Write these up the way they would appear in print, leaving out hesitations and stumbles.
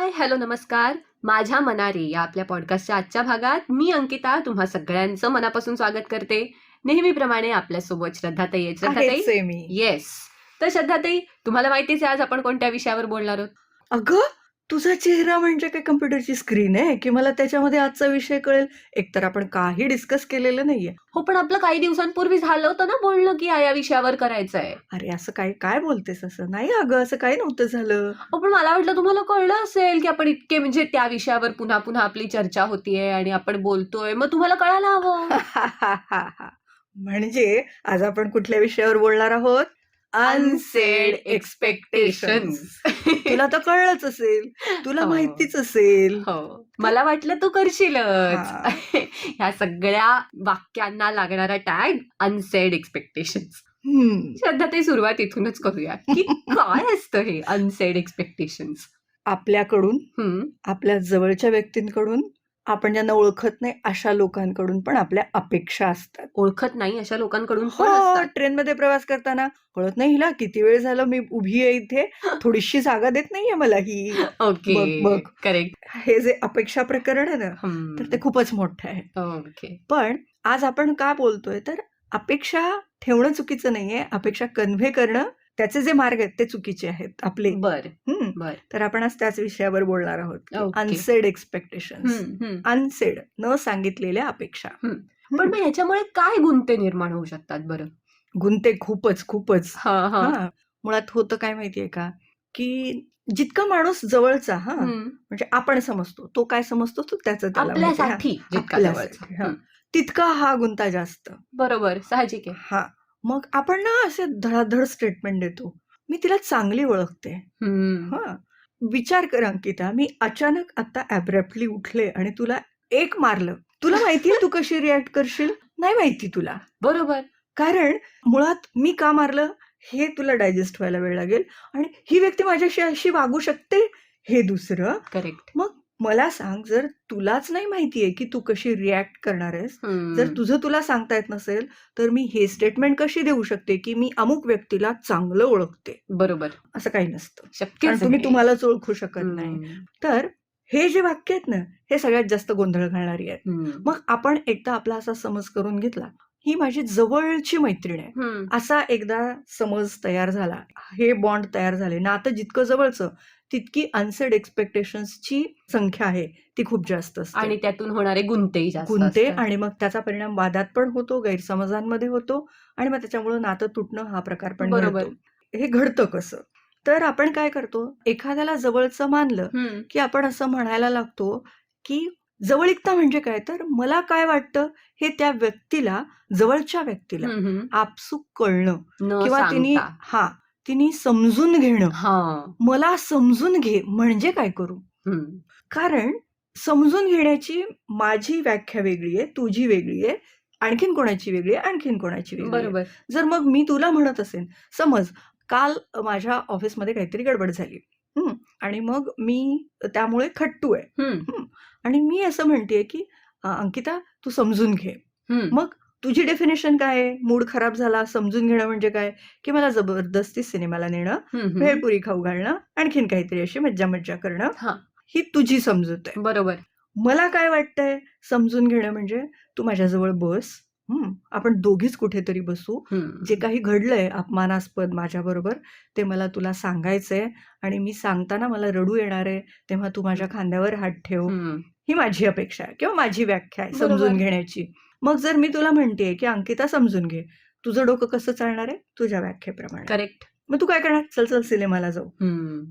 हाय, hello, नमस्कार. माझ्या मनारी या आपल्या पॉडकास्टच्या आजच्या भागात मी अंकिता तुम्हा सगळ्यांचं मनापासून स्वागत करते. नेहमीप्रमाणे आपल्यासोबत श्रद्धाताई आहे. श्रद्धाताई, आहेच आहे मी. येस. तर श्रद्धाताई, तुम्हाला माहितीच आहे आज आपण कोणत्या विषयावर बोलणार आहोत? अगं, तुझा चेहरा म्हणजे काय कम्प्युटरची स्क्रीन आहे की मला त्याच्यामध्ये आजचा विषय कळेल? एकतर आपण काही डिस्कस केलेलं नाहीये. हो, पण आपलं काही दिवसांपूर्वी झालं होतं ना बोलणं की या विषयावर करायचंय. अरे असं काय काय बोलतेस? असं नाही अगं, असं काही नव्हतं झालं. हो, पण मला वाटलं तुम्हाला कळलं असेल की आपण इतके म्हणजे त्या विषयावर पुन्हा पुन्हा आपली चर्चा होतीये आणि आपण बोलतोय, मग तुम्हाला कळायला हवं. म्हणजे आज आपण कुठल्या विषयावर बोलणार आहोत? Unsaid expectations. तुला तर कळलंच असेल, तुला हो. माहितीच असेल. हो, मला वाटलं तू करशीलच. हा. ह्या सगळ्या वाक्यांना लागणारा टॅग अनसेड एक्सपेक्टेशन्स. हम्म. श्रद्धाताई, सुरुवात इथूनच करूया की काय असतं हे अनसेड एक्सपेक्टेशन्स? आपल्याकडून, आपल्या जवळच्या व्यक्तींकडून, आपण ज्यांना ओळखत नाही अशा लोकांकडून पण आपल्या अपेक्षा असतात. ओळखत नाही अशा लोकांकडून पण हो, असतात. ट्रेनमध्ये प्रवास करताना कळत नाही हिला किती वेळ झालं मी उभी आहे इथे, थोडीशी जागा देत नाहीये मला ही. ओके, बघ करेक्ट. हे जे अपेक्षा प्रकरण आहे ना, तर ते खूपच मोठं आहे. ओके. पण आज आपण का बोलतोय तर अपेक्षा ठेवणं चुकीचं नाहीये, अपेक्षा कन्व्हे करणं त्याचे जे मार्ग आहेत ते चुकीचे आहेत आपले. बर. तर आपण आज त्याच विषयावर बोलणार आहोत. ओके. अनसेड एक्सपेक्टेशन्स, अनसेड न सांगितलेल्या अपेक्षा. पण मग ह्याच्यामुळे काय गुंते निर्माण होऊ शकतात बरं? गुंते खूपच. हा. मुळात होतं काय माहितीये का, की जितका माणूस जवळचा म्हणजे आपण समजतो, तो काय समजतो तो त्याचं त्याला माहिती आहे. आपल्यासाठी जितका आपल्यासाठी, जवळचा. तितका हा गुंता जास्त. बरोबर, साहजिक आहे. मग आपण ना असे धडाधड स्टेटमेंट देतो. मी तिला चांगली ओळखते. विचार कर अंकिता, मी अचानक आता ॲब्रप्टली उठले आणि तुला एक मारलं. तुला माहितीये तू कशी रिॲक्ट करशील? नाही माहिती तुला. बरोबर. कारण मुळात मी का मारलं हे तुला डायजेस्ट व्हायला वेळ लागेल आणि ही व्यक्ती माझ्याशी अशी वागू शकते हे दुसरं. करेक्ट. मग मला सांग, जर तुलाच नाही माहितीये की तू कशी रिॲक्ट करणार आहेस, जर तुझं तुला सांगता येत नसेल, तर मी हे स्टेटमेंट कशी देऊ शकते की मी अमुक व्यक्तीला चांगलं ओळखते? बरोबर. असं काही नसतं. शक्यच कारण तुम्ही नाही. तुम्हालाच ओळखू शकत नाही. तर हे जे वाक्य आहेत ना, हे सगळ्यात जास्त गोंधळ घालणारी आहेत. मग आपण एकदा आपला असा समज करून घेतला, ही माझी जवळची मैत्रीण आहे, असा एकदा समज तयार झाला, हे बॉन्ड तयार झाले. नातं जितकं जवळचं तितकी अनसेड एक्सपेक्टेशन्सची संख्या आहे ती खूप जास्त असते आणि त्यातून होणारे गुंतेही जास्त गुंते असतात. आणि मग त्याचा परिणाम वादात पण होतो, गैरसमजांमध्ये होतो आणि मग त्याच्यामुळे नातं तुटणं हा प्रकार पण बरोबर. घडतो. हे घडतं कसं? तर आपण काय करतो, एखाद्याला जवळचं मानलं की आपण असं म्हणायला लागतो की जवळीकता म्हणजे काय, तर मला काय वाटतं हे त्या व्यक्तीला, जवळच्या व्यक्तीला आपसूक कळणं किंवा तिने समजून घेणं. मला समजून घे म्हणजे काय करू? कारण समजून घेण्याची माझी व्याख्या वेगळी आहे, तुझी वेगळी आहे, आणखीन कोणाची वेगळी आहे, आणखीन कोणाची वेगळी आहे. बरोबर. जर मग मी तुला म्हणत असेन, समज काल माझ्या ऑफिसमध्ये काहीतरी गडबड झाली आणि मग मी त्यामुळे खट्टू आहे आणि मी असं म्हणतेय की अंकिता तू समजून घे. मग तुझी डेफिनेशन काय आहे? मूड खराब झाला, समजून घेणं म्हणजे काय, की मला जबरदस्ती सिनेमाला नेणं, भेळपुरी खाऊ घालणं, आणखीन काहीतरी अशी मज्जा करणं, ही तुझी समजूत आहे. बरोबर. मला काय वाटतंय समजून घेणं म्हणजे तू माझ्याजवळ बस, आपण दोघीच कुठेतरी बसू, जे काही घडलंय अपमानास्पद माझ्याबरोबर ते मला तुला सांगायचंय आणि मी सांगताना मला रडू येणार आहे, तेव्हा तू माझ्या खांद्यावर हात ठेव. ही माझी अपेक्षा आहे किंवा माझी व्याख्या आहे समजून घेण्याची. मग जर मी तुला म्हणतेय की अंकिता समजून घे, तुझं डोकं कसं चालणार आहे? तुझ्या व्याख्येप्रमाणे. करेक्ट. मग तू काय करणार? चल सिनेमाला जाऊ.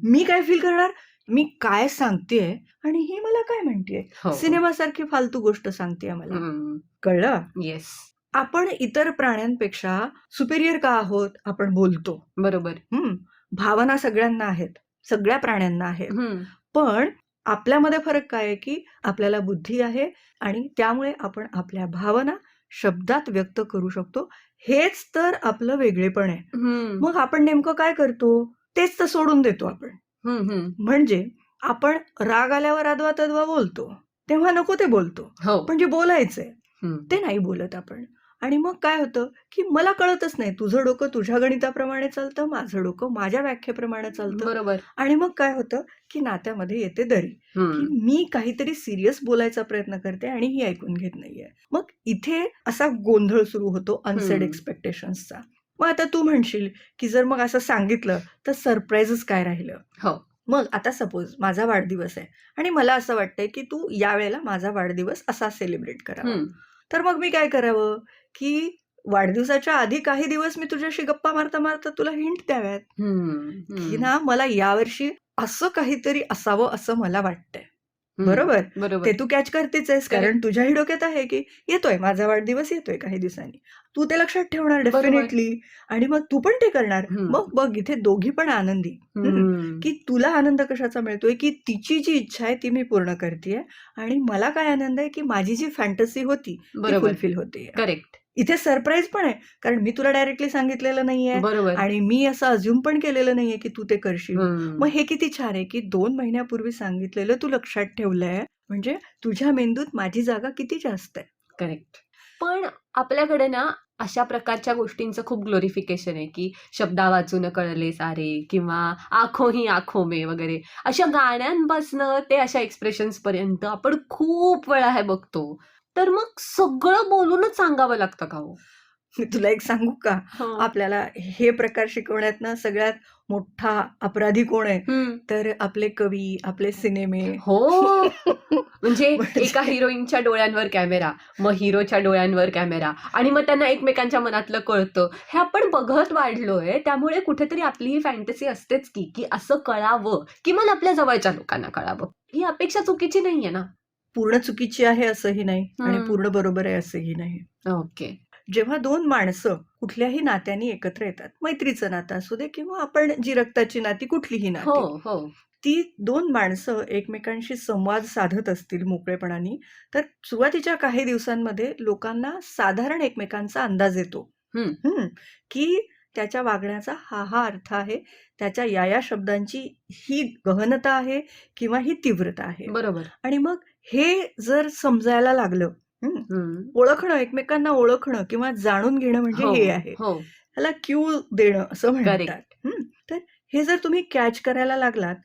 मी काय फील करणार? मी काय सांगतेय आणि ही मला काय म्हणतेय, सिनेमासारखी फालतू गोष्ट सांगतेय मला. कळलं? येस. आपण इतर प्राण्यांपेक्षा सुपेरियर का आहोत? आपण बोलतो. बरोबर. भावना सगळ्यांना आहेत, सगळ्या प्राण्यांना आहेत. पण आपल्यामध्ये फरक काय आहे की आपल्याला बुद्धी आहे आणि त्यामुळे आपण आपल्या भावना शब्दात व्यक्त करू शकतो. हेच तर आपलं वेगळेपण आहे. मग आपण नेमकं काय करतो? तेच तर सोडून देतो आपण. म्हणजे आपण राग आल्यावर अदवा तद्वा बोलतो, तेव्हा नको ते बोलतो. पण जे बोलायचंय ते नाही बोलत आपण. आणि मग काय होतं, की मला कळतच नाही. तुझं डोकं तुझ्या गणिताप्रमाणे चालतं, माझं डोकं माझ्या व्याख्येप्रमाणे चालतं. बरोबर. आणि मग काय होतं, की नात्यामध्ये येते दरी, की मी काहीतरी सीरियस बोलायचा प्रयत्न करते आणि ही ऐकून घेत नाहीये. मग इथे असा गोंधळ सुरू होतो अनसेड एक्सपेक्टेशन्सचा. मग आता तू म्हणशील, की जर मग असं सांगितलं तर सरप्राईजच काय राहिलं? हो. मग आता सपोज माझा वाढदिवस आहे आणि मला असं वाटतंय, की तू यावेळेला माझा वाढदिवस असा सेलिब्रेट करावा. तर मग मी काय करावं, की वाढदिवसाच्या आधी काही दिवस मी तुझ्याशी गप्पा मारता मारता तुला हिंट द्याव्यात, की ना मला यावर्षी असं काहीतरी असावं असं मला वाटतंय. बरोबर? बरोबर. ते तू कॅच करतेच आहेस, कारण तुझ्याही डोक्यात आहे, की येतोय माझा वाढदिवस येतोय काही दिवसांनी. तू ते लक्षात ठेवणार डेफिनेटली आणि मग तू पण ते करणार. मग बघ इथे दोघी पण आनंदी. की तुला आनंद कशाचा मिळतोय, की तिची जी इच्छा आहे ती मी पूर्ण करतेय आणि मला काय आनंद आहे, की माझी जी फॅन्टसी होती ती बरोबर. फुलफिल होतेय. करेक्ट. इथे सरप्राईज पण आहे, कारण मी तुला डायरेक्टली सांगितलेलं नाहीये बरोबर. आणि मी असं अज्युम पण केलेलं नाहीये, की तू ते करशील. मग हे किती छान आहे, की 2 महिन्यापूर्वी सांगितलेलं तू लक्षात ठेवलंय, म्हणजे तुझ्या मेंदूत माझी जागा किती जास्त आहे. करेक्ट. पण आपल्याकडे ना अशा प्रकारच्या गोष्टींचं खूप ग्लोरिफिकेशन आहे, की शब्दा वाचून कळले सारे किंवा आखो ही आखो में वगैरे अशा गाण्यांपासनं ते अशा एक्सप्रेशन्स पर्यंत आपण खूप वेळा हे बघतो. तर मग सगळं बोलूनच सांगावं लागतं का हो? मी तुला एक सांगू का? आपल्याला हे प्रकार शिकवण्यात ना सगळ्यात मोठा अपराधी कोण आहे? तर आपले कवी, आपले सिनेमे. हो. म्हणजे एका हिरोईनच्या डोळ्यांवर कॅमेरा, मग हिरोच्या डोळ्यांवर कॅमेरा आणि मग त्यांना एकमेकांच्या मनातलं कळतं. हे आपण बघत वाढलोय, त्यामुळे कुठेतरी आपली ही फॅन्टसी असतेच की असं कळावं, किमान आपल्या जवळच्या लोकांना कळावं. ही अपेक्षा चुकीची नाहीये ना? पूर्ण चुकीची आहे असंही नाही आणि पूर्ण बरोबर आहे असंही नाही. ओके. जेव्हा 2 माणसं कुठल्याही नात्याने एकत्र येतात, मैत्रीचं नातं असू दे किंवा आपण जी रक्ताची नाती कुठलीही हो, नाती, हो. ती 2 माणसं एकमेकांशी संवाद साधत असतील मोकळेपणाने, तर सुरुवातीच्या काही दिवसांमध्ये लोकांना साधारण एकमेकांचा अंदाज येतो. की त्याच्या वागण्याचा हा अर्थ आहे, त्याच्या या शब्दांची ही गहनता आहे किंवा ही तीव्रता आहे. बरोबर. आणि मग हे जर समजायला लागलं, ओळखणं, एकमेकांना ओळखणं किंवा जाणून घेणं म्हणजे हे आहे. ह्याला क्यू देणं असं म्हणतात. तर हे जर तुम्ही कॅच करायला लागलात,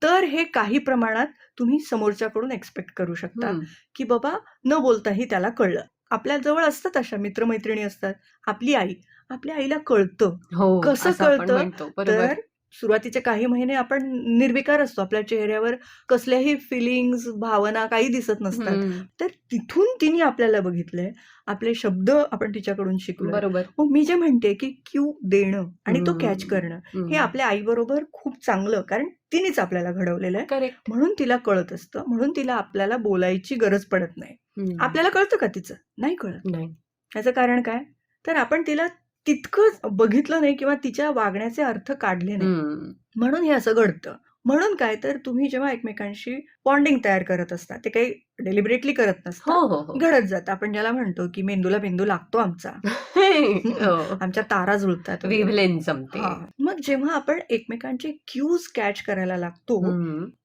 तर हे काही प्रमाणात तुम्ही समोरच्याकडून एक्सपेक्ट करू शकता, की बाबा न बोलताही त्याला कळलं. आपल्या जवळ असतात अशा मित्रमैत्रिणी असतात. आपली आई, आपल्या आईला कळतं. कसं कळतं? तर सुरुवातीचे काही महिने आपण निर्विकार असतो. आपल्या चेहऱ्यावर कसल्याही फिलिंग्स, भावना काही दिसत नसतात. तर तिथून तिने आपल्याला बघितलंय. आपले शब्द आपण तिच्याकडून शिकलोय. बरोबर. मग मी जे म्हणते, की क्यू देणं आणि तो कॅच करणं, हे आपल्या आईबरोबर खूप चांगलं, कारण तिनेच आपल्याला घडवलेलं आहे. करेक्ट. म्हणून तिला कळत असतं. म्हणून तिला आपल्याला बोलायची गरज पडत नाही. आपल्याला कळतं का तिचं? नाही कळत. नाही. याचं कारण काय? तर आपण तिला तितकंच बघितलं नाही किंवा तिच्या वागण्याचे अर्थ काढले नाही. म्हणून हे असं घडतं. म्हणून काय तर तुम्ही जेव्हा एकमेकांशी बॉन्डिंग तयार करत असता, ते काही डेलिबरेटली करत नसता, घडत जातं. आपण ज्याला म्हणतो, की मेंदूला मेंदू लागतो आमचा. आमच्या तारा जुळतात. वेव्हलेंथ जमते. मग जेव्हा आपण एकमेकांचे क्यूज कॅच करायला लागतो,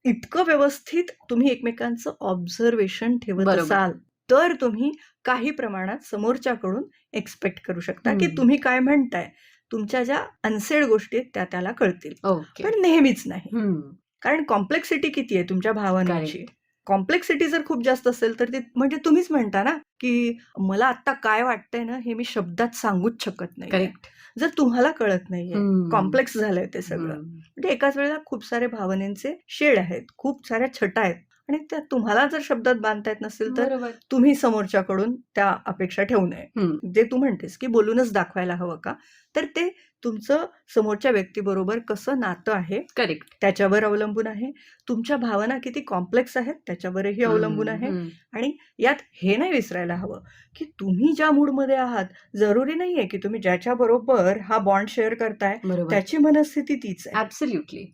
इतकं व्यवस्थित तुम्ही एकमेकांचं ऑब्झर्वेशन ठेवत असाल, तर तुम्ही काही प्रमाणात समोरच्याकडून एक्सपेक्ट करू शकता, की तुम्ही काय म्हणताय. तुमच्या ज्या अनसेड गोष्टी आहेत त्या त्याला कळतील. पण नेहमीच नाही. कारण कॉम्प्लेक्सिटी किती आहे तुमच्या भावनांची. कॉम्प्लेक्सिटी जर खूप जास्त असेल तर ते म्हणजे तुम्हीच म्हणता ना, की मला आता काय वाटतंय ना, हे मी शब्दात सांगूच शकत नाही. जर तुम्हाला कळत नाहीये, कॉम्प्लेक्स झालंय ते सगळं. म्हणजे एकाच वेळेला खूप सारे भावनेचे शेड आहेत, खूप साऱ्या छटा आहेत आणि त्या तुम्हाला जर शब्दात बांधता येत नसेल तर तुम्ही समोरच्याकडून त्या अपेक्षा ठेवू नये. जे तू म्हणतेस, की बोलूनच दाखवायला हवं का? तर ते तुमचं समोरच्या व्यक्तीबरोबर कसं नातं आहे त्याच्यावर अवलंबून आहे. तुमच्या भावना किती कॉम्प्लेक्स आहेत त्याच्यावरही अवलंबून आहे. आणि यात हे नाही विसरायला हवं, की तुम्ही ज्या मूडमध्ये आहात, जरुरी नाहीये की तुम्ही ज्याच्याबरोबर हा बॉन्ड शेअर करताय त्याची मनस्थिती तीच आहे. ॲब्सोल्युटली.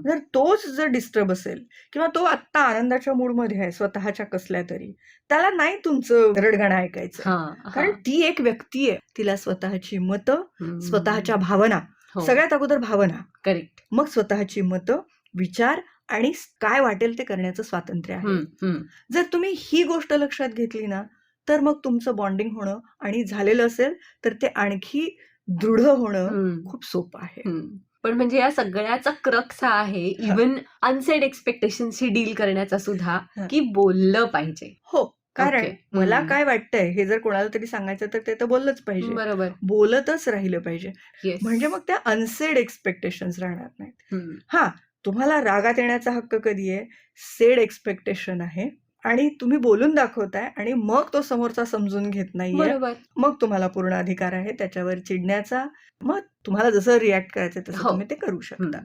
जर तोच जर डिस्टर्ब असेल किंवा तो आत्ता आनंदाच्या मूडमध्ये आहे स्वतःच्या कसल्या तरी, त्याला नाही तुमचं रडगाणं ऐकायचं. कारण ती एक व्यक्ती आहे. तिला स्वतःची मतं, स्वतःच्या भावना, सगळ्यात अगोदर भावना, मग स्वतःची मतं, विचार आणि काय वाटेल ते करण्याचं स्वातंत्र्य आहे. जर तुम्ही ही गोष्ट लक्षात घेतली ना, तर मग तुमचं बॉन्डिंग होणं आणि झालेलं असेल तर ते आणखी दृढ होणं हम्म. खूप सोपं आहे. पण म्हणजे या सगळ्याचा क्रक्स हा आहे इव्हन अनसेड एक्सपेक्टेशनशी डील करण्याचा सुद्धा, हं. की बोललं पाहिजे. हो, कारण ओके. मला हम्म. काय वाटतंय हे जर कोणाला तरी सांगायचं तर ते तर बोललंच पाहिजे. बरोबर. बोलतच राहिलं पाहिजे. येस. म्हणजे मग त्या अनसेड एक्सपेक्टेशन्स राहणार नाहीत. हां, तुम्हाला रागात येण्याचा हक्क कधी आहे? सेड एक्सपेक्टेशन आहे आणि तुम्ही बोलून दाखवताय आणि मग तो समोरचा समजून घेत नाहीये. बरोबर. मग तुम्हाला पूर्ण अधिकार आहे त्याच्यावर चिडण्याचा. मग तुम्हाला जसं रिॲक्ट करायचंय तसं हो. तुम्ही ते करू शकता.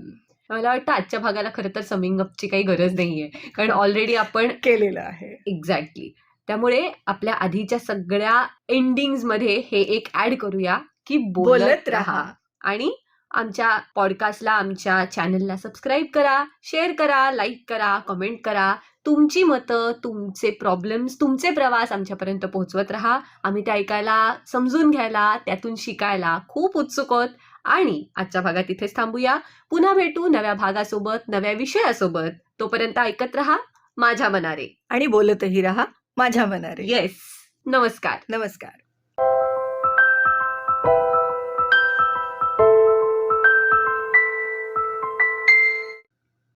मला वाटतं आजच्या भागाला खरं तर समिंग अपची काही गरज नाहीये, कारण ऑलरेडी आपण केलेलं आहे. एक्झॅक्टली. त्यामुळे आपल्या आधीच्या सगळ्या एंडिंग्स मध्ये हे एक ऍड करूया, की बोलत राहा. आणि आमच्या पॉडकास्टला, आमच्या चॅनलला सबस्क्राईब करा, शेअर करा, लाईक करा, कमेंट करा. तुमची मतं, तुमचे प्रॉब्लेम्स, तुमचे प्रवास आमच्यापर्यंत पोहोचवत राहा. आम्ही ते ऐकायला, समजून घ्यायला, त्यातून शिकायला खूप उत्सुक आहोत. आणि आजच्या भागात इथेच थांबूया. पुन्हा भेटू नव्या भागासोबत, नव्या विषयासोबत. तोपर्यंत ऐकत राहा माझ्या मनारे आणि बोलतही राहा माझ्या मनारे. येस. नमस्कार. नमस्कार.